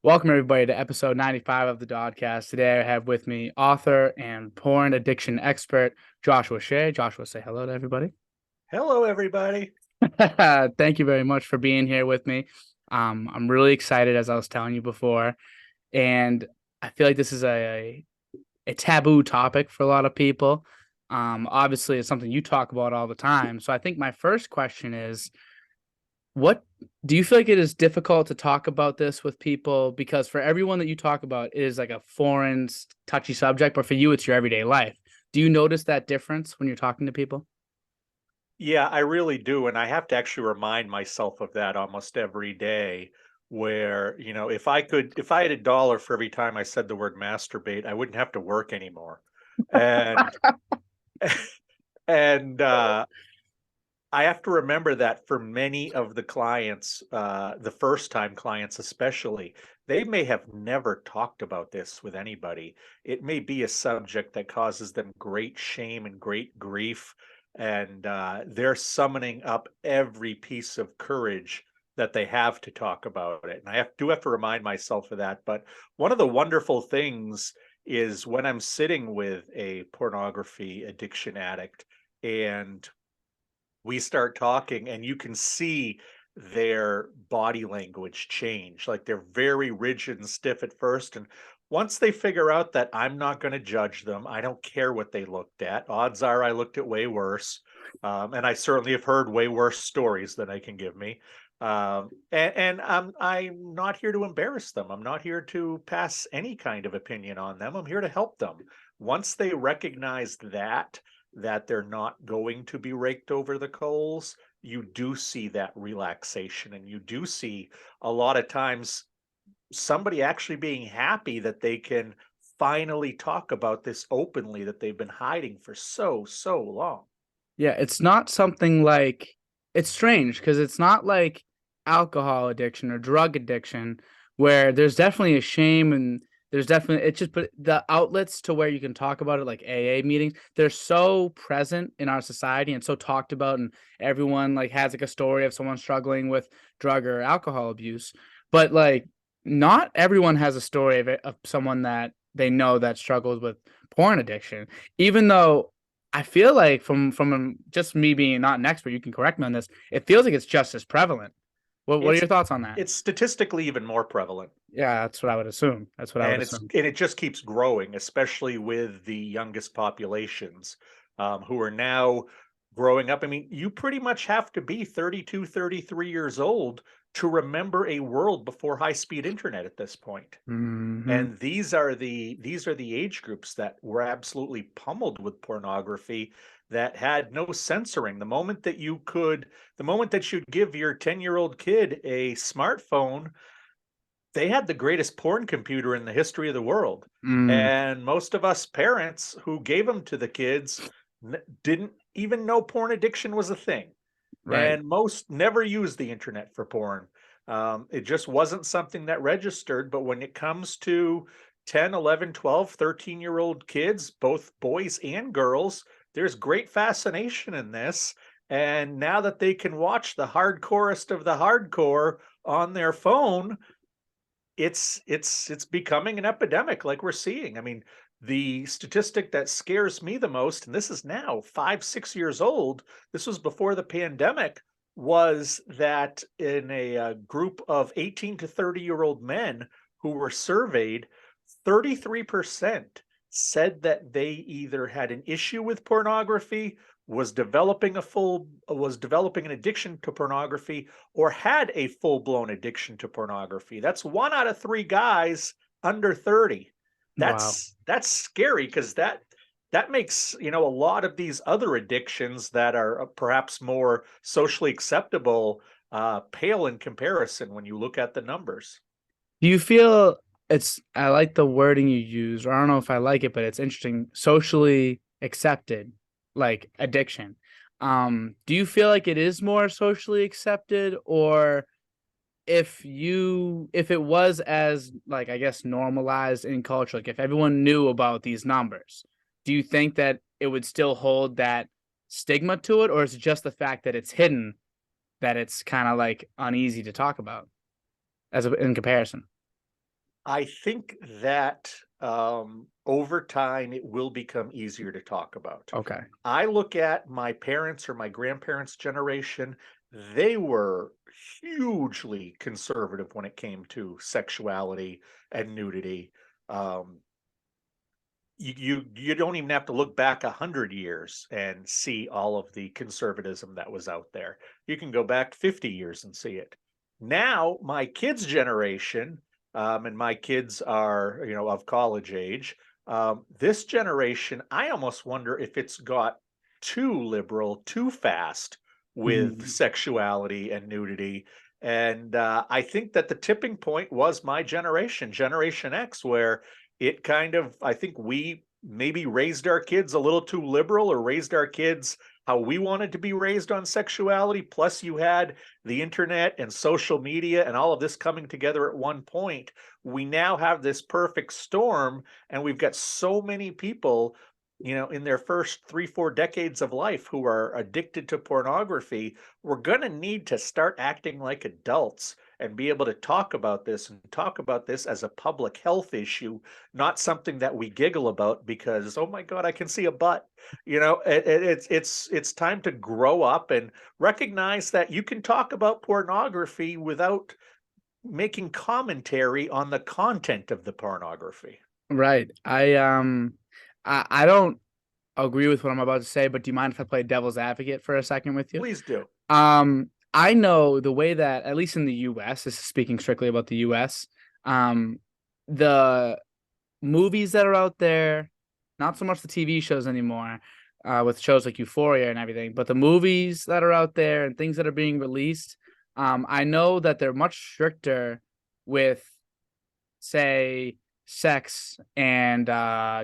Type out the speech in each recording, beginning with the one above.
Welcome, everybody, to episode 95 of the DOD-Cast. Today, I have with me author and porn addiction expert, Joshua Shae. Joshua, say hello to everybody. Hello, everybody. Thank you very much for being here with me. I'm really excited, as I was telling you before, and I feel like this is a taboo topic for a lot of people. Obviously, it's something you talk about all the time. So I think my first question is, what do you feel like it is difficult to talk about this with people? Because for everyone that you talk about, it is like a foreign, touchy subject, but for you, it's your everyday life. Do you notice that difference when you're talking to people? Yeah, I really do. And I have to actually remind myself of that almost every day where, if I had a dollar for every time I said the word masturbate, I wouldn't have to work anymore. And and I have to remember that for many of the clients, the first time clients especially, they may have never talked about this with anybody. It may be a subject that causes them great shame and great grief, and they're summoning up every piece of courage that they have to talk about it. And do have to remind myself of that. But one of the wonderful things is when I'm sitting with a pornography addiction addict and we start talking and you can see their body language change. Like they're very rigid and stiff at first. And once they figure out that I'm not going to judge them, I don't care what they looked at. Odds are I looked at way worse. And I certainly have heard way worse stories than they can give me. I'm not here to embarrass them. I'm not here to pass any kind of opinion on them. I'm here to help them. Once they recognize that they're not going to be raked over the coals, you do see that relaxation. And you do see a lot of times somebody actually being happy that they can finally talk about this openly that they've been hiding for so long. Yeah, it's not something like it's strange because it's not like alcohol addiction or drug addiction where there's definitely a shame and there's definitely it's just but the outlets to where you can talk about it like AA meetings, they're so present in our society and so talked about and everyone like has like a story of someone struggling with drug or alcohol abuse. But like not everyone has a story of of someone that they know that struggles with porn addiction. Even though I feel like from just me being not an expert, you can correct me on this. It feels like it's just as prevalent. What are It's your thoughts on that? it's statistically even more prevalent. Yeah, that's what I would assume. That's what I would assume. And it just keeps growing, especially with the youngest populations who are now growing up. I mean, you pretty much have to be 32, 33 years old to remember a world before high-speed internet at this point. Hmm. And these are the age groups that were absolutely pummeled with pornography that had no censoring. The moment that you'd give your 10-year-old kid a smartphone, they had the greatest porn computer in the history of the world. Mm, And most of us parents who gave them to the kids didn't even know porn addiction was a thing. right. And most never used the internet for porn. It just wasn't something that registered. But when it comes to 10, 11, 12, 13-year-old kids, both boys and girls, there's great fascination in this. And now that they can watch the hardcorest of the hardcore on their phone, it's becoming an epidemic like we're seeing. I mean, the statistic that scares me the most, and this is now 5, 6 years old, this was before the pandemic, was that in a group of 18 to 30-year-old men who were surveyed, 33% said that they either had an issue with pornography, was developing an addiction to pornography, or had a full-blown addiction to pornography. That's 1 out of 3 guys under 30. Wow. That's scary because that makes, a lot of these other addictions that are perhaps more socially acceptable pale in comparison when you look at the numbers. Do you feel I like the wording you use, or I don't know if I like it, but it's interesting. Socially accepted, like addiction. Do you feel like it is more socially accepted, or if it was as like I guess normalized in culture, like if everyone knew about these numbers, do you think that it would still hold that stigma to it, or is it just the fact that it's hidden that it's kind of like uneasy to talk about in comparison? I think that over time it will become easier to talk about. Okay. I look at my parents or my grandparents' generation, they were hugely conservative when it came to sexuality and nudity. Um, you don't even have to look back 100 years and see all of the conservatism that was out there. You can go back 50 years and see it. Now, my kids' generation, and my kids are, of college age. This generation, I almost wonder if it's got too liberal, too fast with Mhm. sexuality and nudity. And I think that the tipping point was my generation, Generation X, where it kind of, I think we maybe raised our kids a little too liberal or raised our kids how we wanted to be raised on sexuality. Plus, you had the internet and social media and all of this coming together at one point. We now have this perfect storm, and we've got so many people, in their first 3, 4 decades of life who are addicted to pornography. We're going to need to start acting like adults and be able to talk about this and talk about this as a public health issue, not something that we giggle about because, oh my God, I can see a butt. It's time to grow up and recognize that you can talk about pornography without making commentary on the content of the pornography. Right. I don't agree with what I'm about to say, but do you mind if I play devil's advocate for a second with you? Please do. I know the way that, at least in the US, this is speaking strictly about the US, the movies that are out there, not so much the TV shows anymore, with shows like Euphoria and everything, but the movies that are out there and things that are being released, I know that they're much stricter with, say, sex and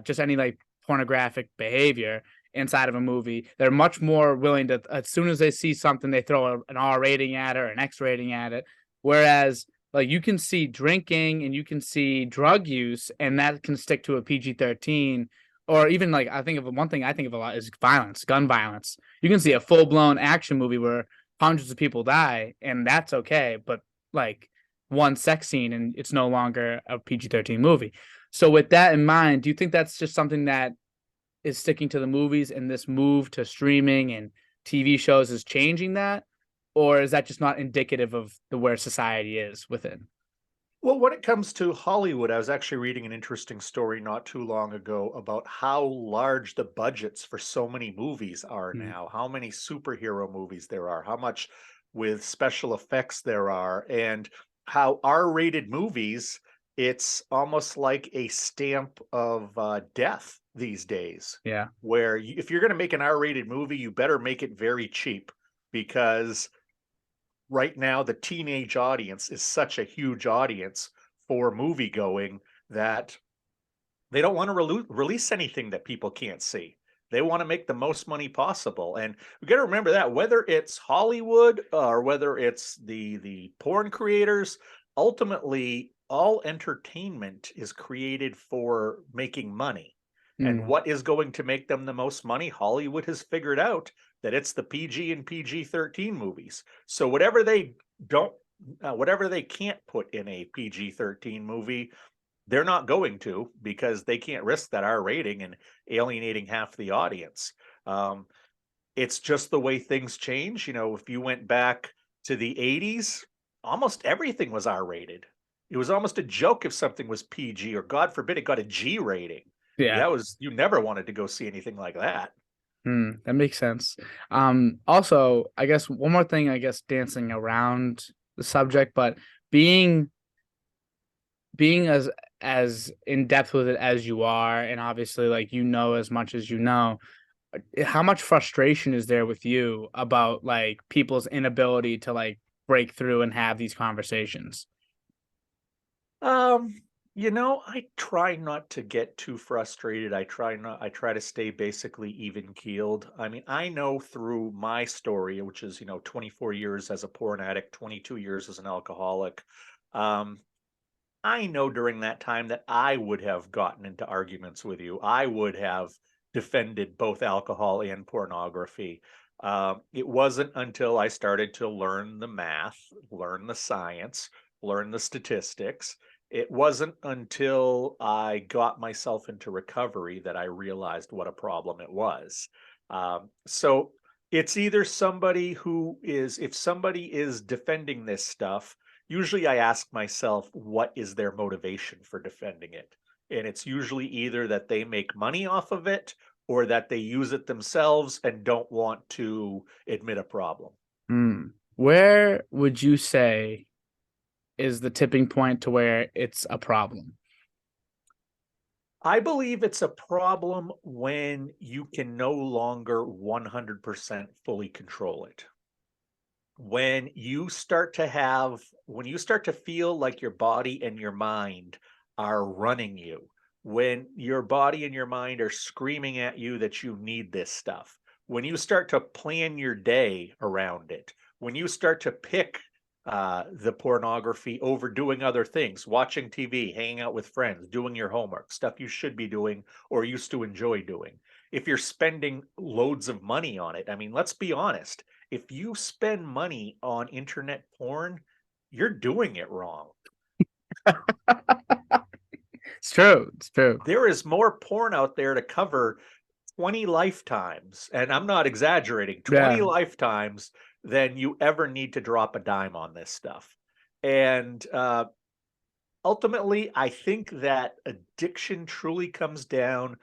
just any like pornographic behavior inside of a movie. They're much more willing to, as soon as they see something, they throw an R rating at it or an X rating at it. Whereas, like, you can see drinking and you can see drug use, and that can stick to a PG-13. Or even like, I think of one thing I think of a lot is violence, gun violence. You can see a full blown action movie where hundreds of people die, and that's okay. But like one sex scene, and it's no longer a PG-13 movie. So with that in mind, do you think that's just something that is sticking to the movies, and this move to streaming and TV shows is changing that? Or is that just not indicative of the where society is within? Well, when it comes to Hollywood, I was actually reading an interesting story not too long ago about how large the budgets for so many movies are Mm, now, how many superhero movies there are, how much with special effects there are, and how R-rated movies, it's almost like a stamp of death these days, yeah. where if you're going to make an R-rated movie, you better make it very cheap because right now the teenage audience is such a huge audience for movie going that they don't want to release anything that people can't see. They want to make the most money possible, and we got to remember that whether it's Hollywood or whether it's the porn creators, ultimately all entertainment is created for making money. And Mm, what is going to make them the most money? Hollywood has figured out that it's the PG and PG-13 movies. So don't, whatever they can't put in a PG-13 movie, they're not going to because they can't risk that R rating and alienating half the audience. Um, it's just the way things change. If you went back to the 80s, almost everything was R rated. It was almost a joke if something was PG or God forbid it got a G rating. yeah. You never wanted to go see anything like that. That makes sense. Also, I guess one more thing, I guess dancing around the subject, but being being as in depth with it as you are, and obviously like you know as much as you know, how much frustration is there with you about like people's inability to like break through and have these conversations? Um, I try not to get too frustrated. I try to stay basically even keeled. I mean, I know through my story, which is, 24 years as a porn addict, 22 years as an alcoholic. Um, I know during that time that I would have gotten into arguments with you. I would have defended both alcohol and pornography. It wasn't until I started to learn the math, learn the science, learn the statistics, It wasn't until I got myself into recovery that I realized what a problem it was. So it's either somebody who is, if somebody is defending this stuff, usually I ask myself, what is their motivation for defending it? And it's usually either that they make money off of it or that they use it themselves and don't want to admit a problem. Where would you say is the tipping point to where it's a problem? I believe it's a problem when you can no longer 100% fully control it. When you start to feel like your body and your mind are running you, when your body and your mind are screaming at you that you need this stuff, when you start to plan your day around it, when you start to pick the pornography over doing other things, watching TV, hanging out with friends, doing your homework, stuff you should be doing or used to enjoy doing. If you're spending loads of money on it, I mean, let's be honest, if you spend money on internet porn, you're doing it wrong. It's true. It's true. There is more porn out there to cover 20 lifetimes, and I'm not exaggerating, 20 Yeah. lifetimes than you ever need to drop a dime on this stuff. And ultimately, I think that addiction truly comes down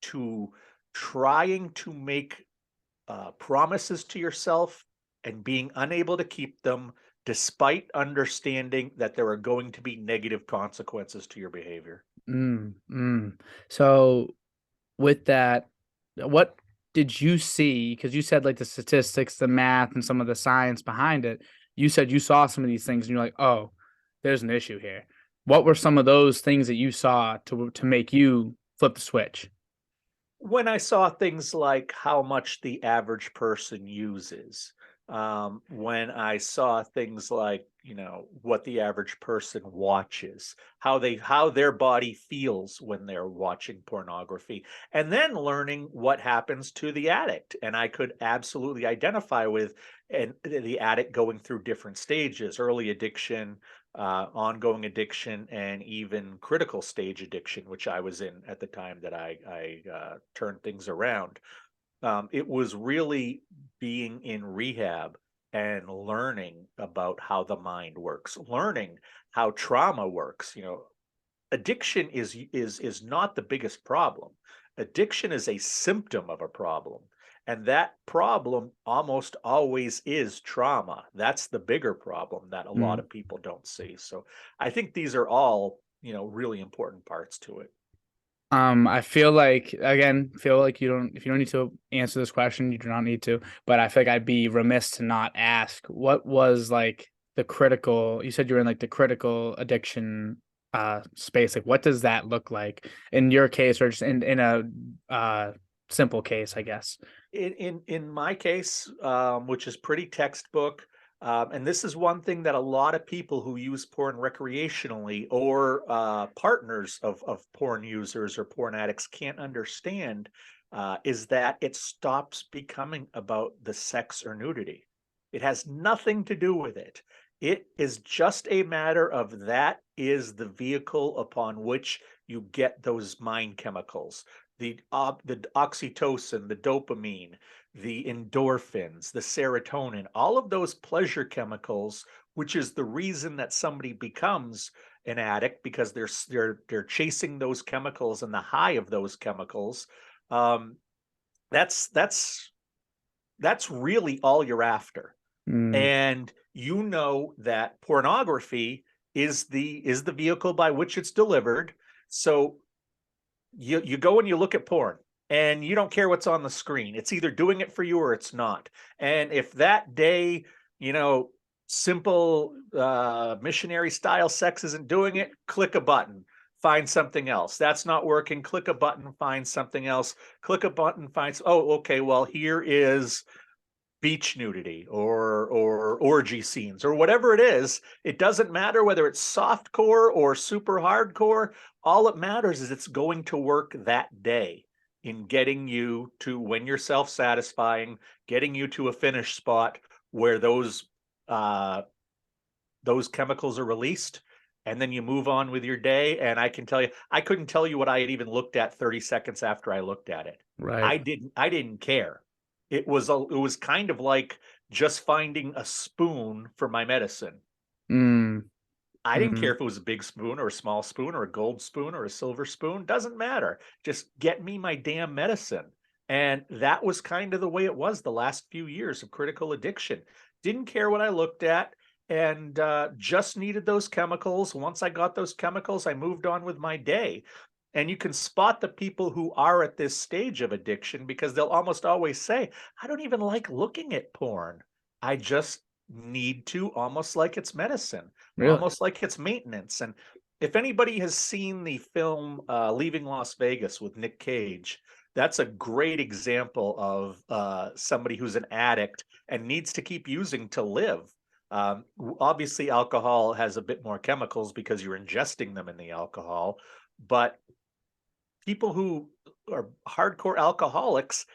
to trying to make promises to yourself and being unable to keep them despite understanding that there are going to be negative consequences to your behavior. Mm, mm. So with that, what did you see? Because you said like the statistics, the math, and some of the science behind it. You said you saw some of these things and you're like, oh, there's an issue here. What were some of those things that you saw to make you flip the switch? When I saw things like how much the average person uses, when I saw things like, you know, what the average person watches, how their body feels when they're watching pornography, and then learning what happens to the addict. And I could absolutely identify with and the addict going through different stages, early addiction, ongoing addiction, and even critical stage addiction, which I was in at the time that I turned things around. It was really being in rehab and learning about how the mind works, learning how trauma works. You know, addiction is not the biggest problem. Addiction is a symptom of a problem. And that problem almost always is trauma. That's the bigger problem that a lot Mm. of people don't see. So I think these are all, you know, really important parts to it. I feel like again, feel like you don't if you don't need to answer this question, you do not need to, but I feel like I'd be remiss to not ask what was like the critical you said you were in like the critical addiction space. Like what does that look like in your case or just in a simple case, I guess. In my case, which is pretty textbook, and this is one thing that a lot of people who use porn recreationally or partners of porn users or porn addicts can't understand, is that it stops becoming about the sex or nudity. It has nothing to do with it. It is just a matter of that is the vehicle upon which you get those mind chemicals, the oxytocin, the dopamine, the endorphins, the serotonin, all of those pleasure chemicals, which is the reason that somebody becomes an addict because they're chasing those chemicals and the high of those chemicals. Um, that's that's that's really all you're after. Mm, And you know that pornography is the vehicle by which it's delivered. So you go and you look at porn and you don't care what's on the screen. It's either doing it for you or it's not. And if that day, you know, simple missionary style sex isn't doing it, click a button, find something else. That's not working. Click a button, find something else. Click a button, oh, okay, well, here is beach nudity or orgy scenes or whatever it is. It doesn't matter whether it's soft core or super hardcore. All it matters is it's going to work that day in getting you to when you're self-satisfying, getting you to a finish spot where those chemicals are released, and then you move on with your day. And I can tell you, I couldn't tell you what I had even looked at 30 seconds after I looked at it. Right. I didn't care. It was kind of like just finding a spoon for my medicine. Mm, I didn't care mm. if it was a big spoon or a small spoon or a gold spoon or a silver spoon. Doesn't matter. Just get me my damn medicine. And that was kind of the way it was the last few years of critical addiction. Didn't care what I looked at, and just needed those chemicals. Once I got those chemicals, I moved on with my day. And you can spot the people who are at this stage of addiction because they'll almost always say, I don't even like looking at porn. I just need to, almost like it's medicine, Really? almost like it's maintenance. And if anybody has seen the film Leaving Las Vegas with Nick Cage, that's a great example of somebody who's an addict and needs to keep using to live. Obviously, alcohol has a bit more chemicals because you're ingesting them in the alcohol, but people who are hardcore alcoholics,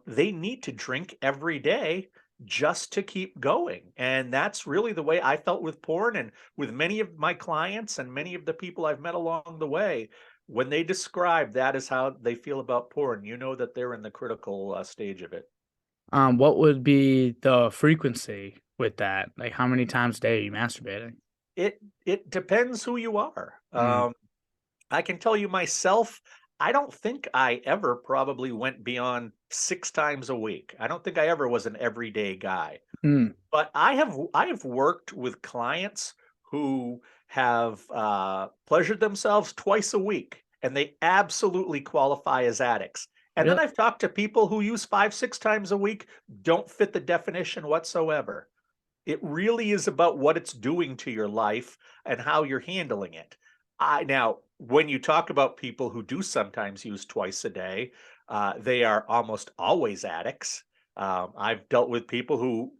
they need to drink every day just to keep going. And that's really the way I felt with porn and with many of my clients and many of the people I've met along the way. When they describe that is how they feel about porn, you know that they're in the critical stage of it. What would be the frequency with that? Like, how many times a day are you masturbating? It depends who you are. Mm, I can tell you myself, I don't think I ever probably went beyond 6 times a week. I don't think I ever was an everyday guy. mm, But I have worked with clients who have pleasured themselves twice a week, and they absolutely qualify as addicts. And then really? I've talked to people who use 5, 6 times a week, don't fit the definition whatsoever. It really is about what it's doing to your life and how you're handling it. I now, when you talk about people who do sometimes use twice a day, they are almost always addicts. I've dealt with people who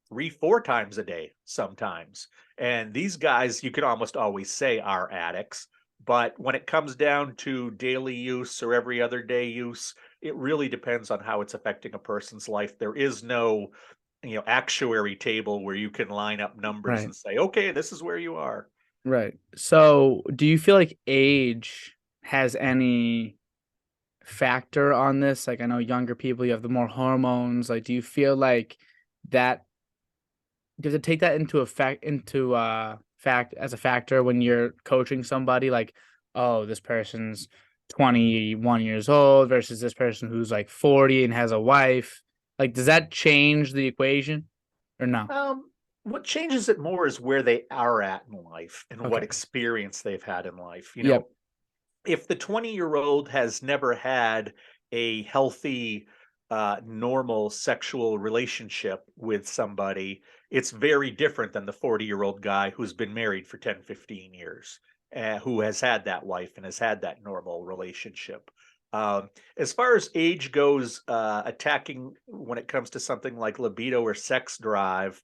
3, 4 times a day sometimes, and these guys you can almost always say are addicts. But when it comes down to daily use or every other day use, it really depends on how it's affecting a person's life. There is no actuary table where you can line up numbers Right. and say, okay, this is where you are. Right. So, do you feel like age has any factor on this? Like, I know younger people, you have the more hormones. Like, do you feel like that does it take that into effect into fact as a factor when you're coaching somebody like, oh, this person's 21 years old versus this person who's like 40 and has a wife? Like, does that change the equation or no? What changes it more is where they are at in life and what Okay. experience they've had in life. Yep. If the 20-year-old has never had a healthy, normal sexual relationship with somebody, it's very different than the 40-year-old guy who's been married for 10, 15 years, who has had that wife and has had that normal relationship. As far as age goes, attacking when it comes to something like libido or sex drive,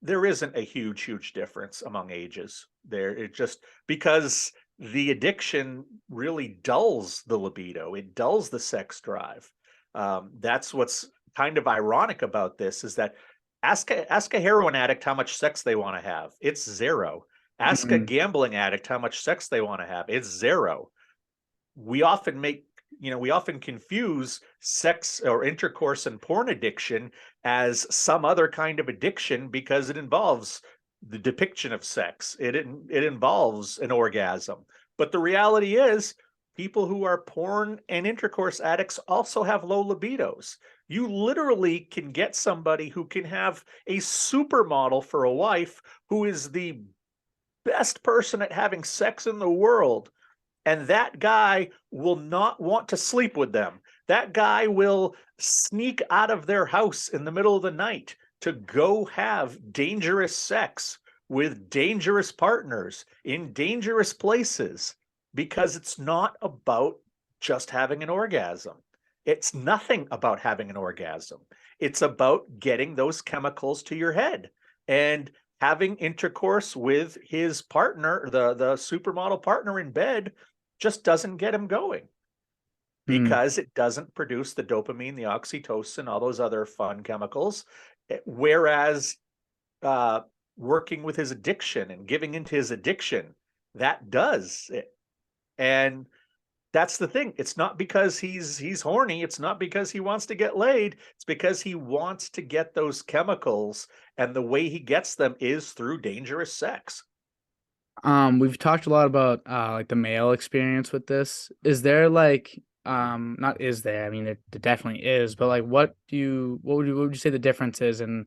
there isn't a huge, huge difference among ages. It just because the addiction really dulls the libido. It dulls the sex drive. That's what's kind of ironic about this is that ask a heroin addict how much sex they want to have. It's zero. Ask a Mhm. gambling addict how much sex they want to have. It's zero. We often we often confuse sex or intercourse and porn addiction as some other kind of addiction because it involves the depiction of sex. It involves an orgasm. But the reality is people who are porn and intercourse addicts also have low libidos. You literally can get somebody who can have a supermodel for a wife who is the best person at having sex in the world, and that guy will not want to sleep with them. That guy will sneak out of their house in the middle of the night to go have dangerous sex with dangerous partners in dangerous places because it's not about just having an orgasm. It's nothing about having an orgasm. It's about getting those chemicals to your head and having intercourse with his partner, the supermodel partner in bed, just doesn't get him going Mm, because it doesn't produce the dopamine, the oxytocin, all those other fun chemicals. Whereas working with his addiction and giving into his addiction. That does it. And that's the thing. It's not because he's horny. It's not because he wants to get laid. It's because he wants to get those chemicals, and the way he gets them is through dangerous sex. We've talked a lot about like the male experience with this. Is there like not is there, I mean it definitely is, but like what would you say the difference is in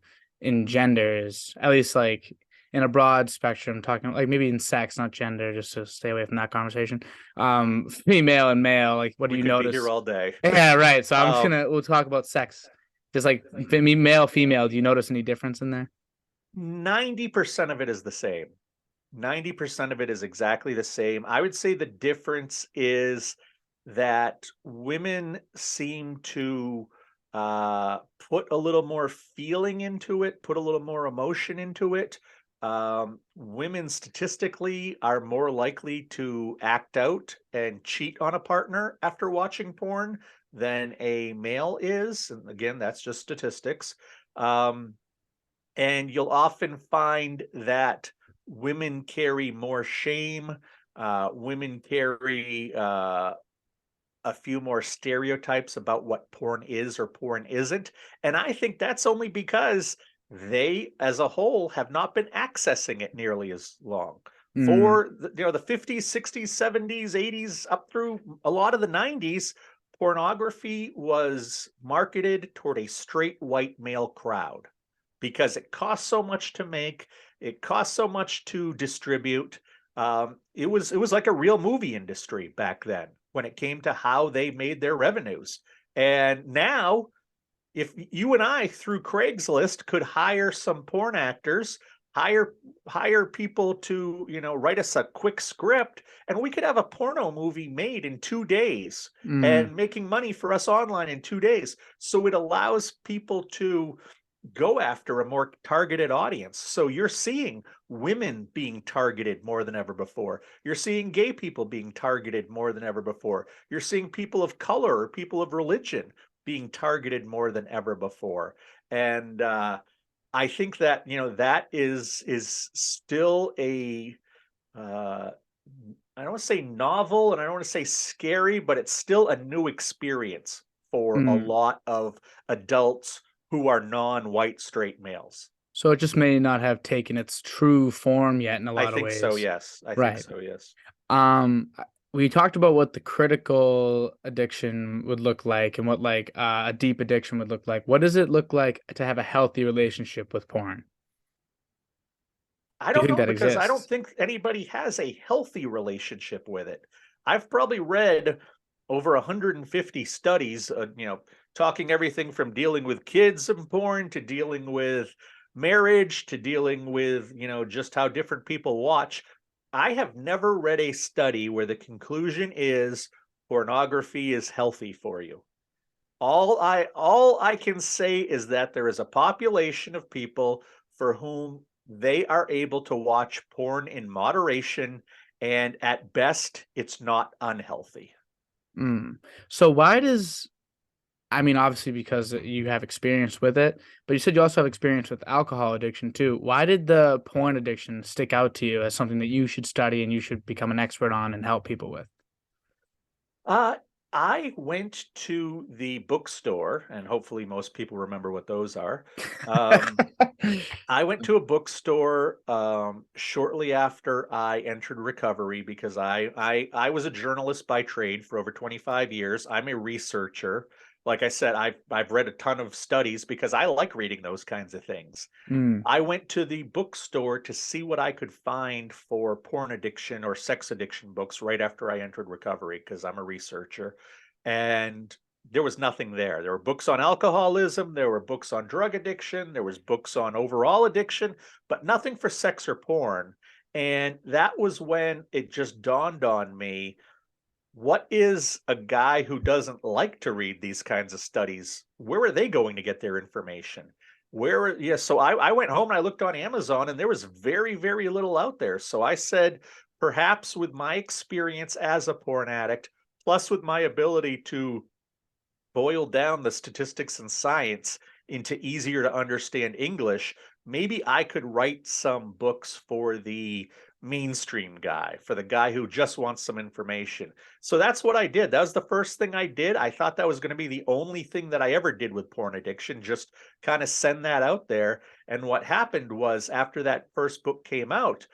genders, at least like in a broad spectrum, talking like maybe in sex, not gender, just to stay away from that conversation. Female and male, like what do We you could be here notice? all day. Yeah, right. So I'm just Um, gonna we'll talk about sex. Just like male, female, do you notice any difference in there? 90% of it is the same. 90% of it is exactly the same. I would say the difference is that women seem to put a little more feeling into it, put a little more emotion into it. Women statistically are more likely to act out and cheat on a partner after watching porn than a male is. And again, that's just statistics. Um, and you'll often find that women carry more shame. Women carry a few more stereotypes about what porn is or porn isn't. And I think that's only because they, as a whole, have not been accessing it nearly as long. Mm, For the 50s, 60s, 70s, 80s, up through a lot of the 90s, pornography was marketed toward a straight white male crowd because it costs so much to make, it costs so much to distribute. It was like a real movie industry back then when it came to how they made their revenues. And now, if you and I through Craigslist could hire some porn actors, hire hire people to write us a quick script, and we could have a porno movie made in 2 days mm, and making money for us online in 2 days. So it allows people to go after a more targeted audience. So you're seeing women being targeted more than ever before. You're seeing gay people being targeted more than ever before. You're seeing people of color or people of religion being targeted more than ever before. And I think that that is still a uh, I don't want to say novel and I don't want to say scary, but it's still a new experience for a mm. lot of adults who are non-white straight males. So it just may not have taken its true form yet in a I lot of think so, ways. yes. I think Right. so, yes. We talked about what the critical addiction would look like and what like a deep addiction would look like. What does it look like to have a healthy relationship with porn? I Do you don't think know that because I don't exists? think anybody has a healthy relationship with it. I've probably read over 150 studies, talking everything from dealing with kids and porn to dealing with marriage to dealing with, just how different people watch. I have never read a study where the conclusion is pornography is healthy for you. All I can say is that there is a population of people for whom they are able to watch porn in moderation, and at best, it's not unhealthy. Mm. So why does I mean obviously because you have experience with it, but you said you also have experience with alcohol addiction too. Why did the porn addiction stick out to you as something that you should study and you should become an expert on and help people with? Uh, I went to the bookstore, and hopefully most people remember what those are. Um, I went to a bookstore shortly after I entered recovery because I was a journalist by trade for over 25 years. I'm a researcher. Like I said, I've read a ton of studies because I like reading those kinds of things. Mm, I went to the bookstore to see what I could find for porn addiction or sex addiction books right after I entered recovery because I'm a researcher. And there was nothing there. There were books on alcoholism, there were books on drug addiction, there was books on overall addiction, but nothing for sex or porn. And that was when it just dawned on me, what is a guy who doesn't like to read these kinds of studies? Where are they going to get their information? Yeah, so I went home and I looked on Amazon and there was very, very little out there. So I said, perhaps with my experience as a porn addict, plus with my ability to boil down the statistics and science into easier to understand English, maybe I could write some books for the mainstream guy, for the guy who just wants some information. So that's what I did. That was the first thing I did. I thought that was going to be the only thing that I ever did with porn addiction, just kind of send that out there. And what happened was after that first book came out,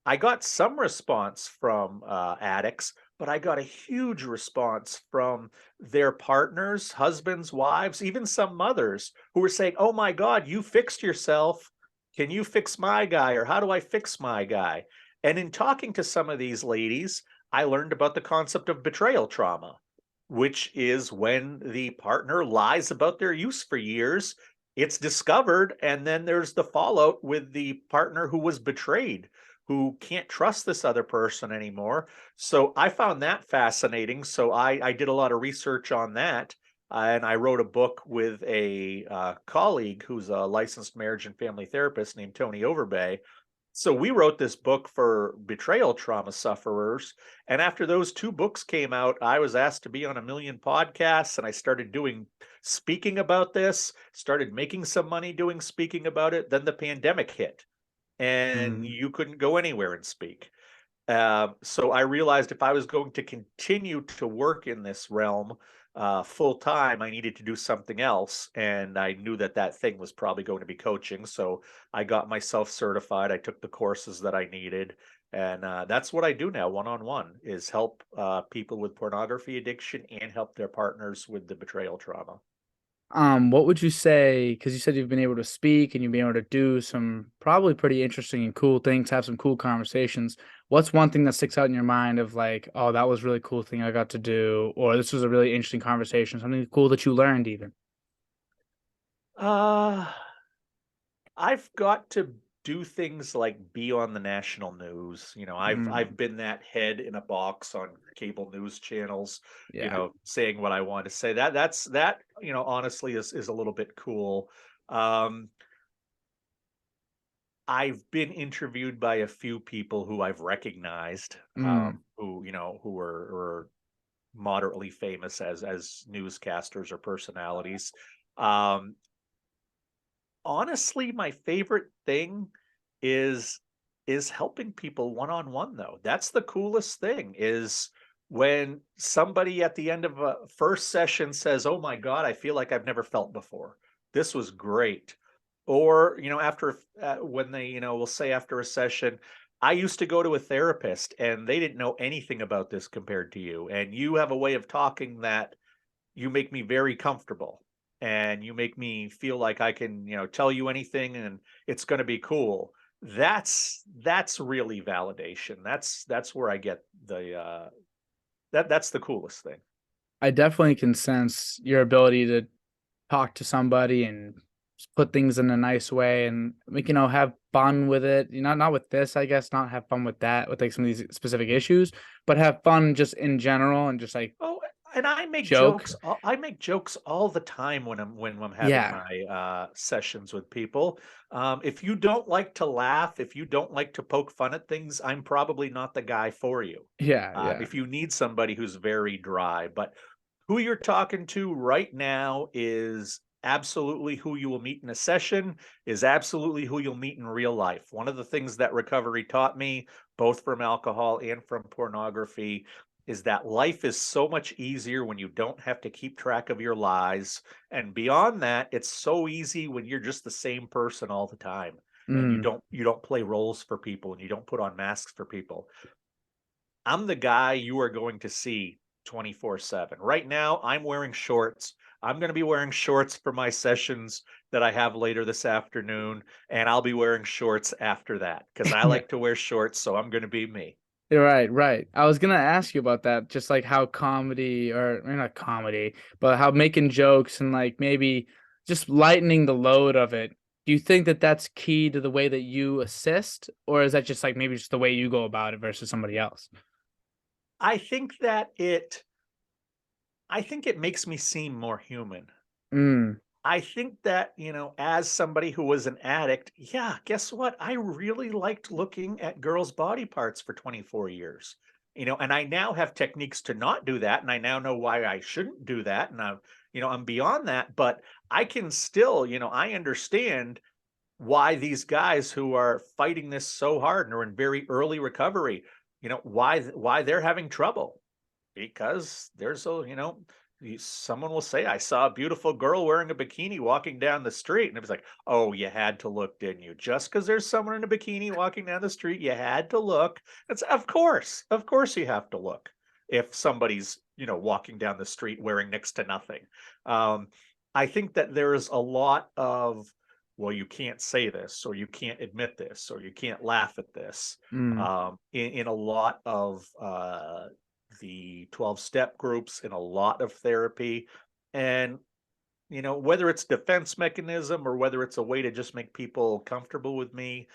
I got some response from addicts, but I got a huge response from their partners, husbands, wives, even some mothers who were saying, "Oh my God, you fixed yourself. Can you fix my guy? Or how do I fix my guy?" And in talking to some of these ladies, I learned about the concept of betrayal trauma, which is when the partner lies about their use for years. It's discovered, and then there's the fallout with the partner who was betrayed, who can't trust this other person anymore. So I found that fascinating. So I did a lot of research on that. And I wrote a book with a colleague who's a licensed marriage and family therapist named Tony Overbay. So we wrote this book for betrayal trauma sufferers. And after those two books came out, I was asked to be on a million podcasts, and I started doing speaking about this, started making some money doing speaking about it. Then the pandemic hit and Mm. you couldn't go anywhere and speak. So I realized if I was going to continue to work in this realm full time, I needed to do something else. And I knew that that thing was probably going to be coaching. So I got myself certified. I took the courses that I needed. And that's what I do now, one on one, is help people with pornography addiction and help their partners with the betrayal trauma. What would you say? Because you said you've been able to speak and you've been able to do some probably pretty interesting and cool things, have some cool conversations. What's one thing that sticks out in your mind of like, oh, that was a really cool thing I got to do, or this was a really interesting conversation, something cool that you learned even? Uh, I've got to do things like be on the national news. I've Mm, been that head in a box on cable news channels, yeah. saying what I want to say. That honestly is a little bit cool. Um, I've been interviewed by a few people who I've recognized, Mm, who were moderately famous as newscasters or personalities. Um, Honestly, my favorite thing is is helping people one on one though. That's the coolest thing is when somebody at the end of a first session says, "Oh my God, I feel like I've never felt before. This was great." Or, after when they, will say after a session, "I used to go to a therapist and they didn't know anything about this compared to you. And you have a way of talking that you make me very comfortable and you make me feel like I can, tell you anything and it's going to be cool." That's really validation. That's where I get the that's the coolest thing. I definitely can sense your ability to talk to somebody and put things in a nice way and make have fun with it. Not with this, I guess, not have fun with that, with like some of these specific issues, but have fun just in general and just like Oh, and I make joke. jokes. I make jokes all the time when I'm having Yeah. my sessions with people. If you don't like to laugh, if you don't like to poke fun at things, I'm probably not the guy for you. Yeah. Yeah. If you need somebody who's very dry, but who you're talking to right now is absolutely who you will meet in a session, is absolutely who you'll meet in real life. One of the things that recovery taught me, both from alcohol and from pornography, is that life is so much easier when you don't have to keep track of your lies. And beyond that, it's so easy when you're just the same person all the time and you Mm. don't you don't play roles for people and you don't put on masks for people. I'm the guy you are going to see 24/7. Right now, I'm wearing shorts. I'm going to be wearing shorts for my sessions that I have later this afternoon, and I'll be wearing shorts after that because I Yeah. like to wear shorts, so I'm going to be me. You're right, right. I was gonna ask you about that, just like how comedy, or not comedy, but how making jokes and like maybe just lightening the load of it. Do you think that that's key to the way that you assist, or is that just like maybe just the way you go about it versus somebody else? I think that it makes me seem more human. Mm, I think that, as somebody who was an addict, yeah, guess what? I really liked looking at girls' body parts for 24 years. And I now have techniques to not do that. And I now know why I shouldn't do that. And I'm beyond that, but I can still, I understand why these guys who are fighting this so hard and are in very early recovery, why they're having trouble. Because there's someone will say, I saw a beautiful girl wearing a bikini walking down the street. And it was like, oh, you had to look, didn't you? Just because there's someone in a bikini walking down the street, you had to look. It's of course you have to look if somebody's, walking down the street wearing next to nothing. Um, I think that there's a lot of, well, you can't say this, or you can't admit this, or you can't laugh at this, Mm, in a lot of the 12-step groups, in a lot of therapy. And, whether it's defense mechanism or whether it's a way to just make people comfortable with me,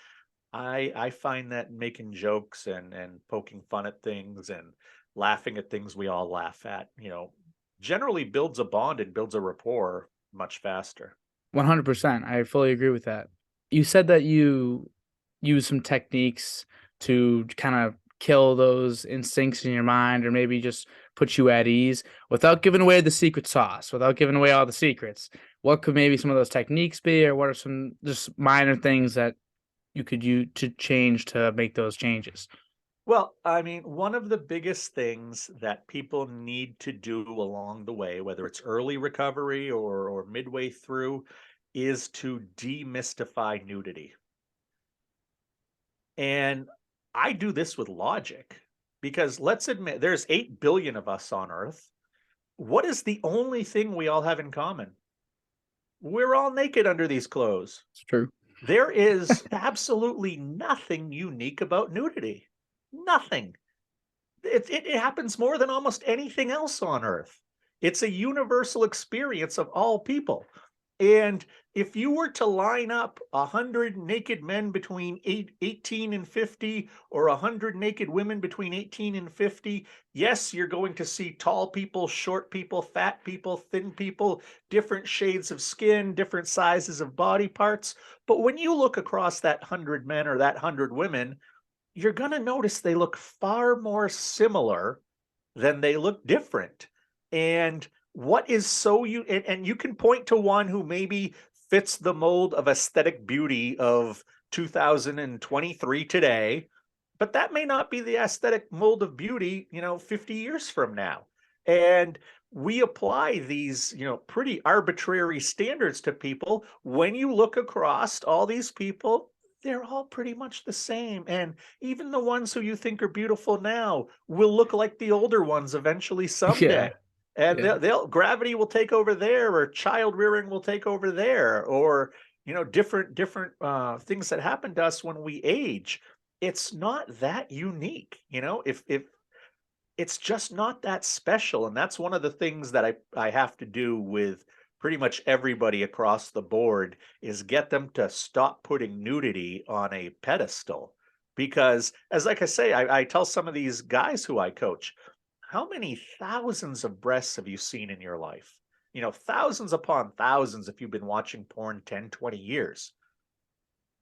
I find that making jokes and poking fun at things and laughing at things we all laugh at, generally builds a bond and builds a rapport much faster. 100%. I fully agree with that. You said that you use some techniques to kind of kill those instincts in your mind or maybe just put you at ease without giving away the secret sauce, without giving away all the secrets. What could maybe some of those techniques be, or what are some just minor things that you could use to change to make those changes? Well, I mean, one of the biggest things that people need to do along the way, whether it's early recovery or midway through, is to demystify nudity. And I do this with logic, because let's admit there's 8 billion of us on Earth. What is the only thing we all have in common? We're all naked under these clothes. It's true. There is absolutely nothing unique about nudity. Nothing. It happens more than almost anything else on Earth. It's a universal experience of all people. And if you were to line up 100 naked men between 18 and 50, or 100 naked women between 18 and 50, yes, you're going to see tall people, short people, fat people, thin people, different shades of skin, different sizes of body parts. But when you look across that 100 men or that 100 women, you're going to notice they look far more similar than they look different. And what is so you and you can point to one who maybe fits the mold of aesthetic beauty of 2023 today, but that may not be the aesthetic mold of beauty, 50 years from now. And we apply these, pretty arbitrary standards to people. When you look across all these people, they're all pretty much the same. And even the ones who you think are beautiful now will look like the older ones eventually Yeah. someday. And Yeah. they'll gravity will take over there, or child rearing will take over there, or different things that happen to us when we age. It's not that unique, if it's just not that special. And that's one of the things that I have to do with pretty much everybody across the board, is get them to stop putting nudity on a pedestal. Because, as like I say, I tell some of these guys who I coach, how many thousands of breasts have you seen in your life? Thousands upon thousands if you've been watching porn 10, 20 years.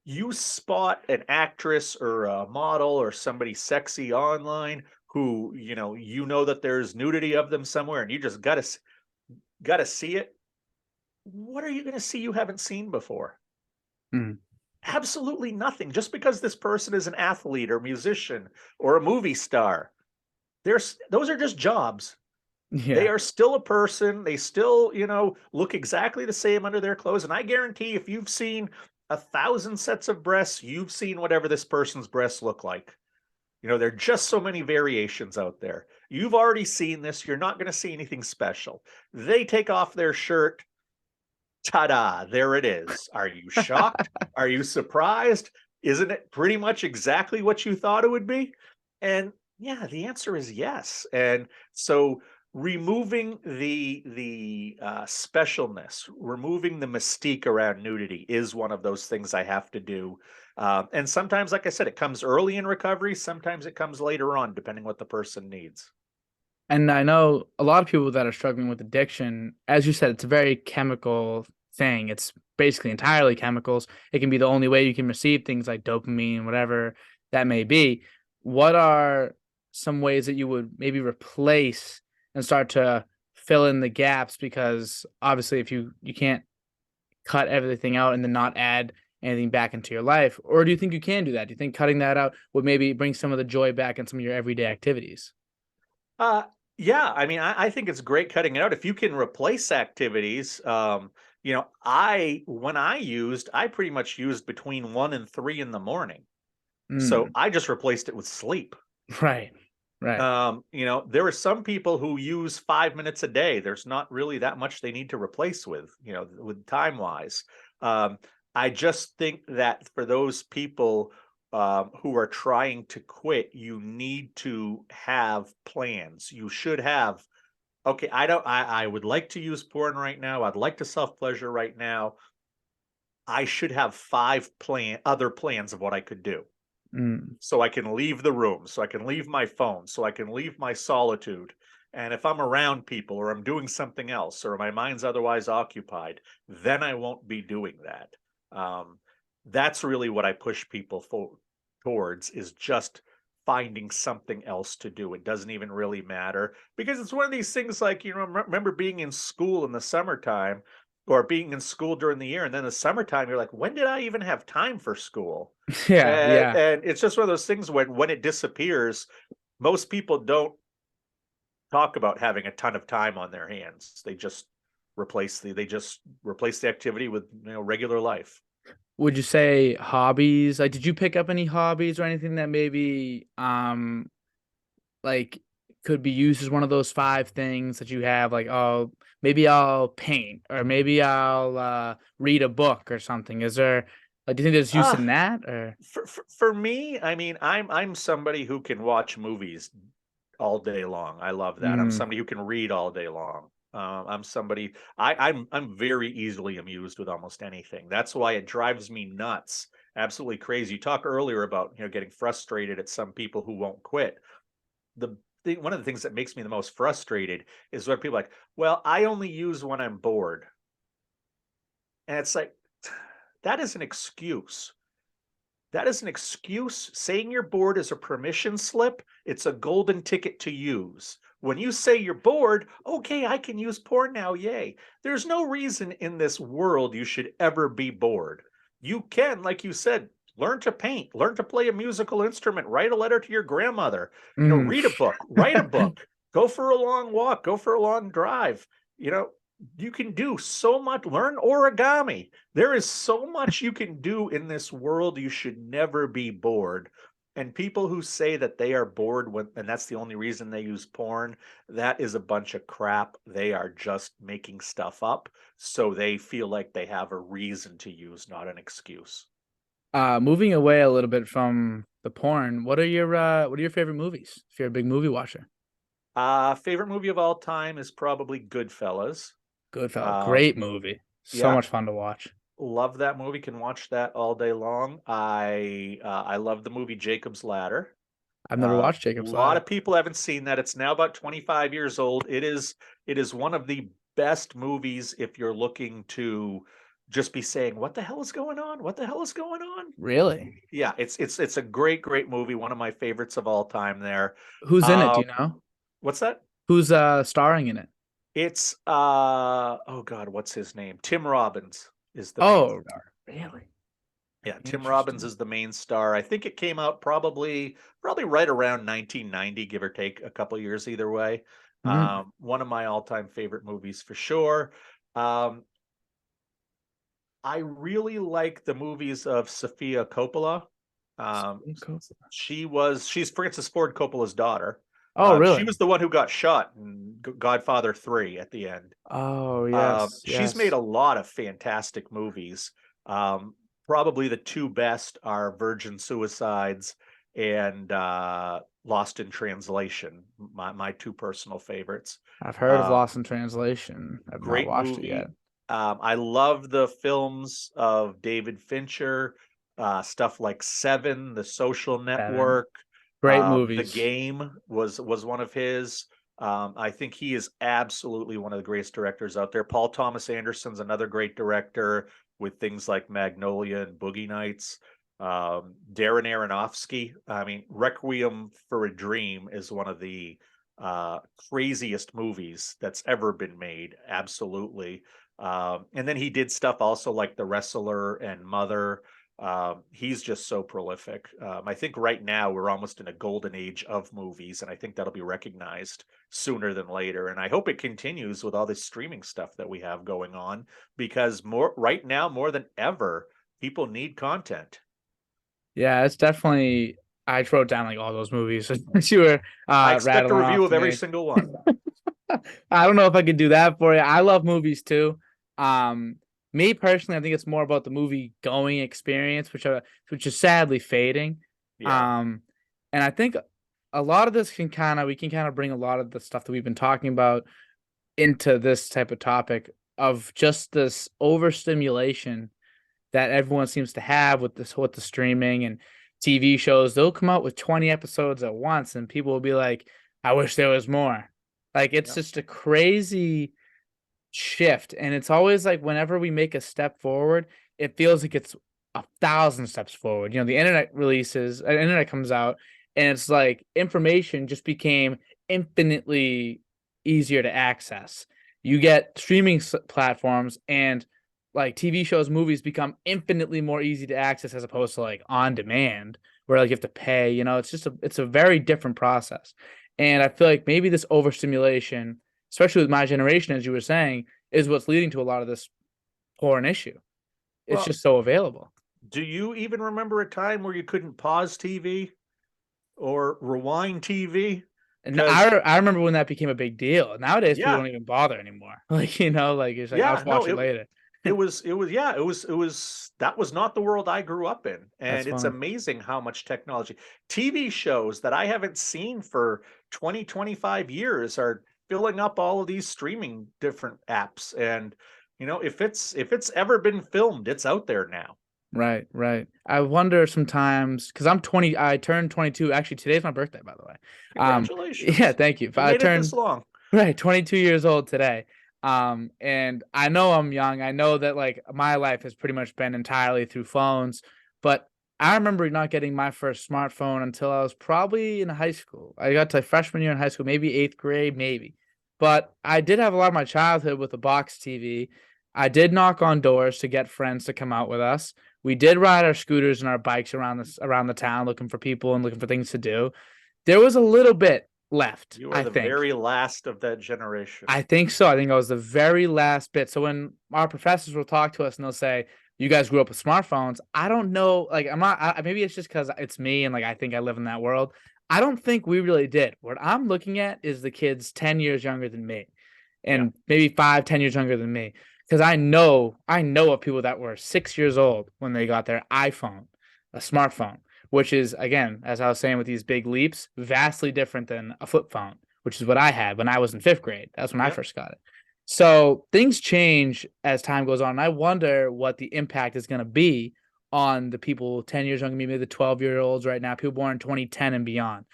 You spot an actress or a model or somebody sexy online who, that there's nudity of them somewhere, and you just gotta see it. What are you going to see you haven't seen before? Mm. Absolutely nothing. Just because this person is an athlete or musician or a movie star, those are just jobs. They Yeah. are still a person. They still, look exactly the same under their clothes. And I guarantee if you've seen 1,000 sets of breasts, you've seen whatever this person's breasts look like. There are just so many variations out there. You've already seen this. You're not going to see anything special. They take off their shirt. Ta-da, there it is. Are you shocked? Are you surprised? Isn't it pretty much exactly what you thought it would be? And yeah, the answer is yes. And so removing the specialness, removing the mystique around nudity is one of those things I have to do. And sometimes, like I said, it comes early in recovery. Sometimes it comes later on, depending what the person needs. And I know a lot of people that are struggling with addiction, as you said, it's a very chemical thing. It's basically entirely chemicals. It can be the only way you can receive things like dopamine, whatever that may be. What are some ways that you would maybe replace and start to fill in the gaps? Because obviously, if you can't cut everything out and then not add anything back into your life? Or do you think you can do that? Do you think cutting that out would maybe bring some of the joy back in some of your everyday activities? Uh, yeah, I mean, I think it's great cutting it out. If you can replace activities, when I pretty much used between 1 and 3 in the morning. So Mm, I just replaced it with sleep. right. Right. There are some people who use 5 minutes a day. There's not really that much they need to replace with time wise. Um, I just think that for those people who are trying to quit, you need to have plans. You should have, okay, I would like to use porn right now. I'd like to self pleasure right now. I should have other plans of what I could do, Mm, so I can leave the room, so I can leave my phone, so I can leave my solitude. And if I'm around people or I'm doing something else or my mind's otherwise occupied, then I won't be doing that. Um, that's really what I push people towards, is just finding something else to do. It doesn't even really matter, because it's one of these things like, remember being in school in the summertime or being in school during the year, and then the summertime, you're like, when did I even have time for school? yeah. And Yeah. and it's just one of those things when it disappears, most people don't talk about having a ton of time on their hands. They just replace the activity with regular life. Would you say hobbies? Like, did you pick up any hobbies or anything that maybe like could be used as one of those five things that you have? Like, oh, maybe I'll paint, or maybe I'll read a book or something. Is there like, do you think there's use Uh in that or? for me, I mean, I'm somebody who can watch movies all day long. I love that. I'm Mm, somebody who can read all day long. I'm somebody I'm very easily amused with almost anything. That's why it drives me nuts, absolutely crazy. You talk earlier about getting frustrated at some people who won't quit. One of the things that makes me the most frustrated is when people are like, well, I only use when I'm bored, and it's like, that is an excuse. That is an excuse. Saying you're bored is a permission slip. It's a golden ticket to use. When you say you're bored, okay, I can use porn now, yay. There's no reason in this world you should ever be bored. You can, like you said, learn to paint, learn to play a musical instrument, write a letter to your grandmother, mm. read a book, write a book, go for a long walk, go for a long drive. You know, you can do so much, learn origami. There is so much you can do in this world. You should never be bored. And people who say that they are bored and that's the only reason they use porn, that is a bunch of crap. They are just making stuff up so they feel like they have a reason to use, not an excuse. Moving away a little bit from the porn, what are your favorite movies? If you're a big movie watcher. Favorite movie of all time is probably Goodfellas. Goodfellas, Um, great movie. So yeah, much fun to watch. love that movie. Can watch that all day long. I love the movie Jacob's Ladder. I've never watched A Jacob's lot Ladder. of people haven't seen that. It's now about 25 years old. It is one of the best movies if you're looking to just be saying, "What the hell is going on? What the hell is going on?" Really? Yeah, it's a great movie. One of my favorites of all time. There. Who's in it? Do Um, you know? what's that? Who's starring in it? It's oh God, what's his name? Tim Robbins is the main Oh, star. really? Yeah, Tim Robbins Interesting. is the main star. I think it came out probably right around 1990, give or take a couple years either way. Mm. One of my all-time favorite movies for sure. Um, I really like the movies of Sofia Coppola. Um, she's Francis Ford Coppola's daughter. Oh, She really? was the one who got shot in Godfather 3 at the end. Oh, yes, She's made yes. a lot of fantastic movies. Um, Probably the two best are Virgin Suicides and Lost in Translation, my two personal favorites. I've heard of Uh, Lost in Translation. I've not Great watched it yet. movie. I love the films of David Fincher, stuff like Seven, The Social Seven. Network, Great The movies. Game was one of his. I think he is absolutely one of the greatest directors out there. Paul Thomas Anderson's another great director with things like Magnolia and Boogie Nights. Darren Aronofsky. I mean, Requiem for a Dream is one of the craziest movies that's ever been made. Absolutely. And then he did stuff also like The Wrestler and Mother. He's just so prolific. I think right now we're almost in a golden age of movies, and I think that'll be recognized sooner than later. And I hope it continues with all this streaming stuff that we have going on, because more right now, more than ever, people need content. Yeah, it's definitely. I wrote down like all those movies that you were I expect a rattling off review of to every me. single one. I don't know if I could do that for you. I love movies too. Um, Me personally, I think it's more about the movie going experience, which is sadly fading. Yeah. Um, and I think a lot of this we can kind of bring a lot of the stuff that we've been talking about into this type of topic of just this overstimulation that everyone seems to have with the streaming and TV shows. They'll come out with 20 episodes at once, and people will be like, "I wish there was more." Like it's Yeah. just a crazy shift, and it's always like whenever we make a step forward, it feels like it's 1,000 steps forward. The internet comes out, and it's like information just became infinitely easier to access. You get streaming platforms and like TV shows, movies become infinitely more easy to access as opposed to like on demand, where like you have to pay. It's a very different process, and I feel like maybe this overstimulation, especially with my generation, as you were saying, is what's leading to a lot of this porn issue. It's Well, just so available. do you even remember a time where you couldn't pause TV or rewind TV? And Because I remember when that became a big deal. Nowadays, people yeah, don't even bother anymore. Like it's like I'll yeah, just no, watch it later. that was not the world I grew up in. That's And it's funny. amazing how much technology, TV shows that I haven't seen for 20, 25 years are filling up all of these streaming different apps. And if it's ever been filmed, it's out there now. Right, right. I wonder sometimes because I'm 20. I turned 22. Actually, today's my birthday, by the way. Yeah, Congratulations. thank you. You I made it this turned long. right 22 years old today. And I know I'm young. I know that like my life has pretty much been entirely through phones, but I remember not getting my first smartphone until I was probably in high school. I got to freshman year in high school, maybe eighth grade, maybe. But I did have a lot of my childhood with a box TV. I did knock on doors to get friends to come out with us. We did ride our scooters and our bikes around the town looking for people and looking for things to do. There was a little bit left, You are I the think. very last of that generation. I think so. I think I was the very last bit. So when our professors will talk to us and they'll say, "You guys grew up with smartphones," I don't know. Like, I'm not. Maybe it's just because it's me and like I think I live in that world. I don't think we really did. What I'm looking at is the kids 10 years younger than me, Yeah. and maybe 5, 10 years younger than me. Because I know of people that were 6 years old when they got their iPhone, a smartphone, which is again, as I was saying, with these big leaps, vastly different than a flip phone, which is what I had when I was in fifth grade. That's when I Yeah. first got it. So things change as time goes on. And I wonder what the impact is going to be on the people 10 years younger, maybe the 12-year-olds right now, people born in 2010 and beyond.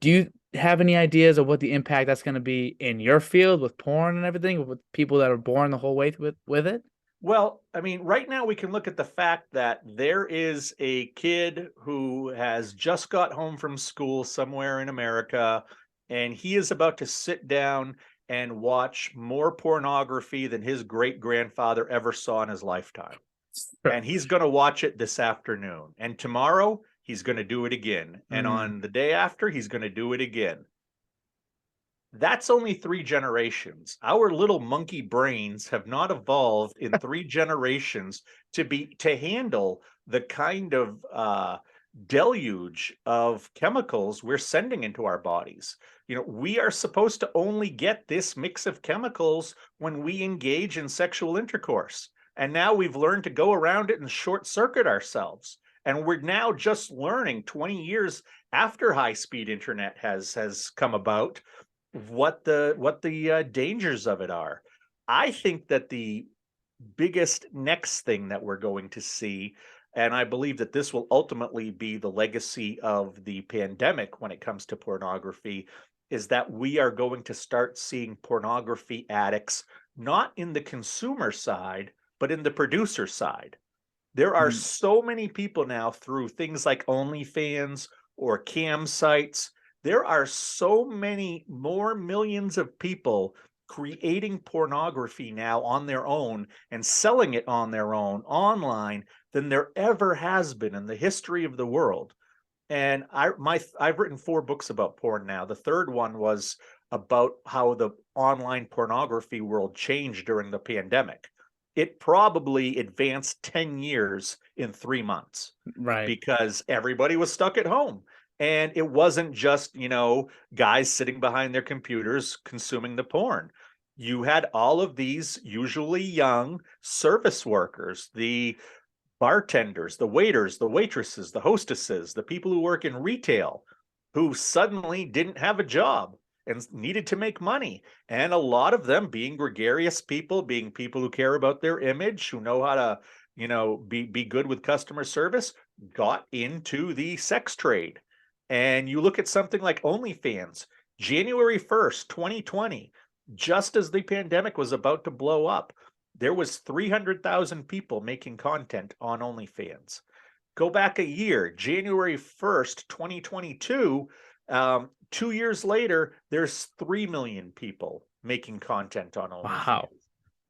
Do you have any ideas of what the impact that's going to be in your field with porn and everything, with people that are born the whole way with it? Well, I mean, right now we can look at the fact that there is a kid who has just got home from school somewhere in America, and he is about to sit down and watch more pornography than his great grandfather ever saw in his lifetime. Sure. And he's going to watch it this afternoon. And tomorrow, he's going to do it again. And Mm. on the day after, he's going to do it again. That's only 3 generations. Our little monkey brains have not evolved in 3 generations to handle the kind of deluge of chemicals we're sending into our bodies. We are supposed to only get this mix of chemicals when we engage in sexual intercourse. And now we've learned to go around it and short circuit ourselves. And we're now just learning 20 years after high-speed internet has come about what the dangers of it are. I think that the biggest next thing that we're going to see, and I believe that this will ultimately be the legacy of the pandemic when it comes to pornography, is that we are going to start seeing pornography addicts not in the consumer side, but in the producer side. There are so many people now through things like OnlyFans or cam sites There are so many more millions of people creating pornography now on their own and selling it on their own online than there ever has been in the history of the world. And I've written 4 books about porn now. The third one was about how the online pornography world changed during the pandemic. It probably advanced 10 years in 3 months Right. because everybody was stuck at home. And it wasn't just, guys sitting behind their computers consuming the porn. You had all of these usually young service workers, the bartenders, the waiters, the waitresses, the hostesses, the people who work in retail who suddenly didn't have a job and needed to make money. And a lot of them being gregarious people, being people who care about their image, who know how to, be good with customer service, got into the sex trade. And you look at something like OnlyFans, January 1st, 2020, just as the pandemic was about to blow up, there was 300,000 people making content on OnlyFans. Go back a year, January 1st, 2022, 2 years later, there's 3 million people making content on OnlyFans. Wow.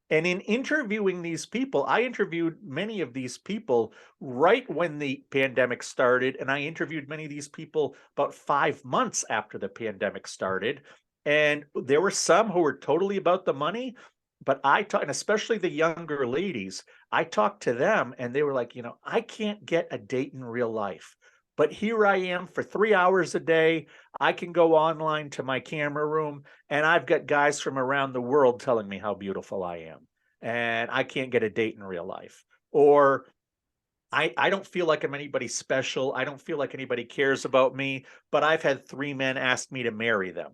And in interviewing these people, I interviewed many of these people right when the pandemic started, and I interviewed many of these people about 5 months after the pandemic started. And there were some who were totally about the money, but I talked, and especially the younger ladies, I talked to them and they were like, I can't get a date in real life, but here I am for 3 hours a day. I can go online to my camera room and I've got guys from around the world telling me how beautiful I am. And I can't get a date in real life. Or I don't feel like I'm anybody special. I don't feel like anybody cares about me, but I've had 3 men ask me to marry them.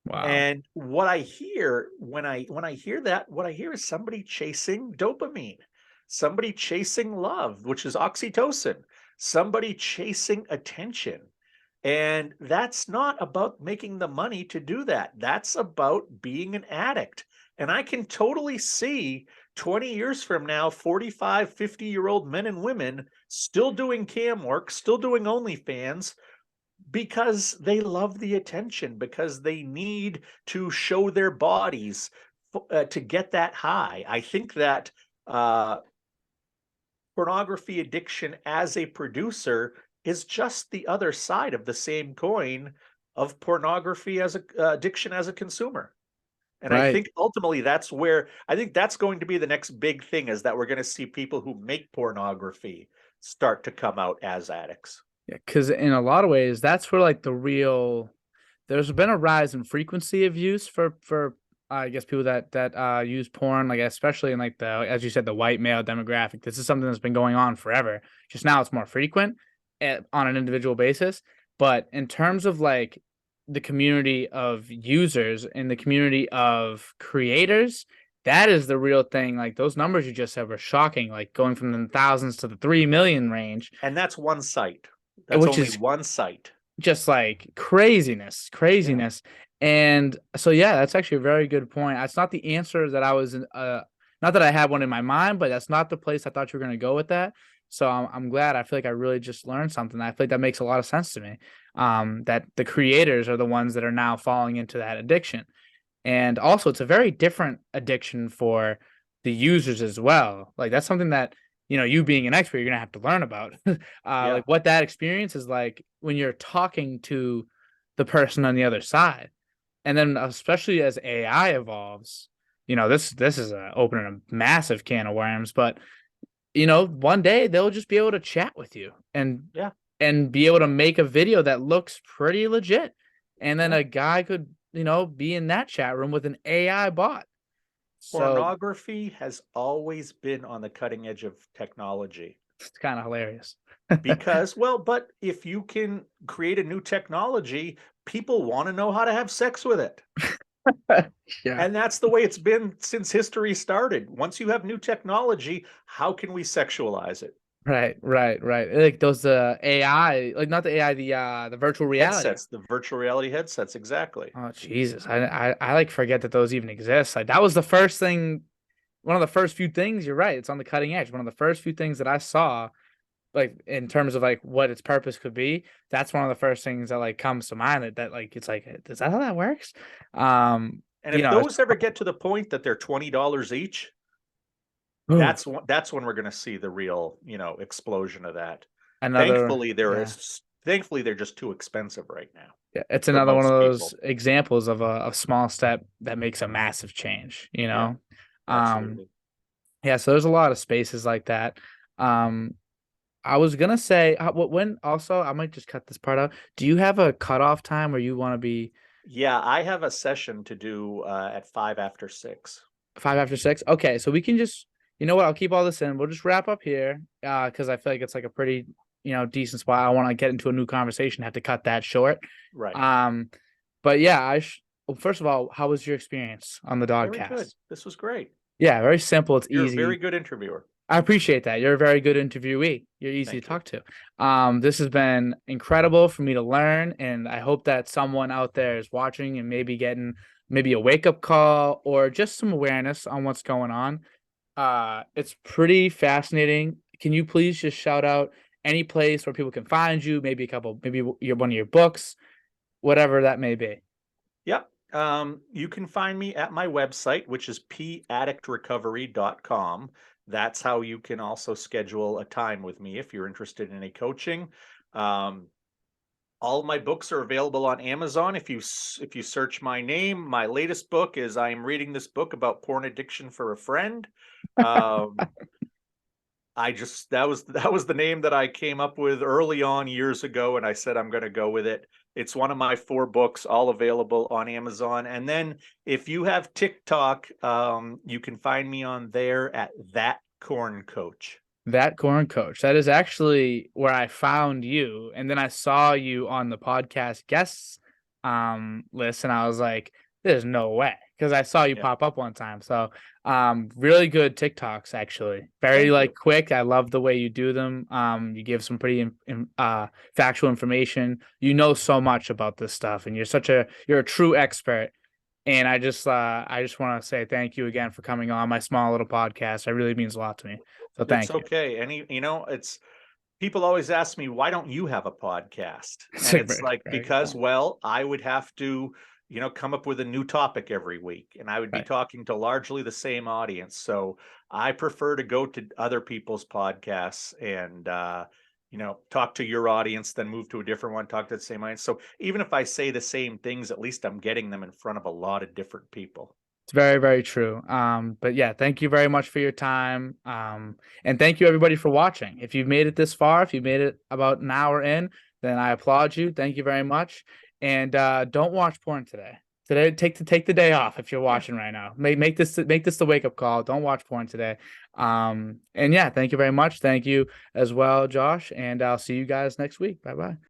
Wow. And what I hear when I hear that, what I hear is somebody chasing dopamine, somebody chasing love, which is oxytocin, somebody chasing attention. And that's not about making the money to do that. That's about being an addict. And I can totally see 20 years from now, 45, 50-year-old men and women still doing cam work, still doing OnlyFans, because they love the attention, because they need to show their bodies to get that high. I think that pornography addiction as a producer is just the other side of the same coin of pornography as a addiction as a consumer. And I Right. think ultimately that's where I think that's going to be the next big thing, is that we're going to see people who make pornography start to come out as addicts. Yeah, because in a lot of ways, that's where like the real there's been a rise in frequency of use for I guess people that use porn, like especially in like the as you said, the white male demographic. This is something that's been going on forever. Just now it's more frequent on an individual basis. But in terms of like the community of users and the community of creators, that is the real thing. Like those numbers you just said were shocking, like going from the thousands to the 3 million range, And that's one site. That's which only is one site. just like craziness, Yeah. craziness. And so, yeah, that's actually a very good point. That's not the answer that I was, not that I had one in my mind, but that's not the place I thought you were going to go with that. So I'm glad. I feel like I really just learned something. I feel like that makes a lot of sense to me. That the creators are the ones that are now falling into that addiction. And also, it's a very different addiction for the users as well. Like that's something that you being an expert, you're gonna have to learn about. Yeah. Like what that experience is like when you're talking to the person on the other side, and then especially as AI evolves, this is opening a massive can of worms. But one day they'll just be able to chat with you Yeah. and be able to make a video that looks pretty legit, and then Yeah. a guy could be in that chat room with an AI bot. So Pornography has always been on the cutting edge of technology it's kind of hilarious. because, well, but if you can create a new technology, people want to know how to have sex with it. Yeah. And that's the way it's been since history started. Once you have new technology, how can we sexualize it? Right, right, right. Like those AI, like not the AI, the virtual reality. Headsets, the virtual reality headsets, exactly. Oh Jesus, I like forget that those even exist. Like that was the first thing, one of the first few things. You're right. It's on the cutting edge. One of the first few things that I saw like in terms of like what its purpose could be, that's one of the first things that like comes to mind that like it's like, is that how that works? And You if know, it's those ever get to the point that they're $20 each, ooh, that's when we're going to see the real, explosion of that. another yeah. Thankfully they're just too expensive right now Yeah, it's for another one of most those people. examples of a small step that makes a massive change, you Yeah, know? Um, absolutely. yeah, so there's a lot of spaces like that. Um, I was gonna say, when also, I might just cut this part out. Do you have a cutoff time where you want to be Yeah, I have a session to do at 5 after 6. 5 after 6? Okay, so we can just, you know what? I'll keep all this in. We'll just wrap up here, because I feel like it's like a pretty, decent spot. I want to get into a new conversation. Have to cut that short. Right. Um, but yeah, well, first of all, how was your experience on the Very good. DOD-Cast? This was great. Yeah, very simple. It's You're a very easy. good interviewer. I appreciate that. You're a very good interviewee. You're easy to Thank you. talk to. This has been incredible for me to learn, and I hope that someone out there is watching and maybe getting maybe a wake up call or just some awareness on what's going on. It's pretty fascinating. Can you please just shout out any place where people can find you? Maybe a couple, maybe one of your books, whatever that may be. Yep. You can find me at my website, which is paddictrecovery.com. That's how you can also schedule a time with me if you're interested in any coaching. Um, all of my books are available on Amazon. If you search my name, my latest book is I am reading this book about porn addiction for a friend. Um, I just that was the name that I came up with early on years ago, and I said I'm going to go with it. It's one of my 4 books, all available on Amazon. And then if you have TikTok, you can find me on there at that corn coach. That corn coach. That is actually where I found you. And then I saw you on the podcast guests list, and I was like, there's no way. Because I saw you Yeah, pop up one time. So really good TikToks actually. Very thank like you. quick. I love the way you do them. You give some pretty factual information. You know so much about this stuff, and you're a true expert. And I just want to say thank you again for coming on my small little podcast. It really means a lot to me. So It's thank you. okay. It's people always ask me, why don't you have a podcast? It's And like it's very, like, very good because, point. well, I would have to, come up with a new topic every week, and I would be Right. talking to largely the same audience. So I prefer to go to other people's podcasts and, talk to your audience, then move to a different one, talk to the same audience. So even if I say the same things, at least I'm getting them in front of a lot of different people. It's very, very true. But yeah, thank you very much for your time. And thank you everybody for watching. If you've made it this far, if you made it about an hour in, then I applaud you. Thank you very much. And don't watch porn today. Today, take the day off if you're Yeah. watching right now. Make this the wake up call. Don't watch porn today. And yeah, thank you very much. Thank you as well, Josh. And I'll see you guys next week. Bye bye.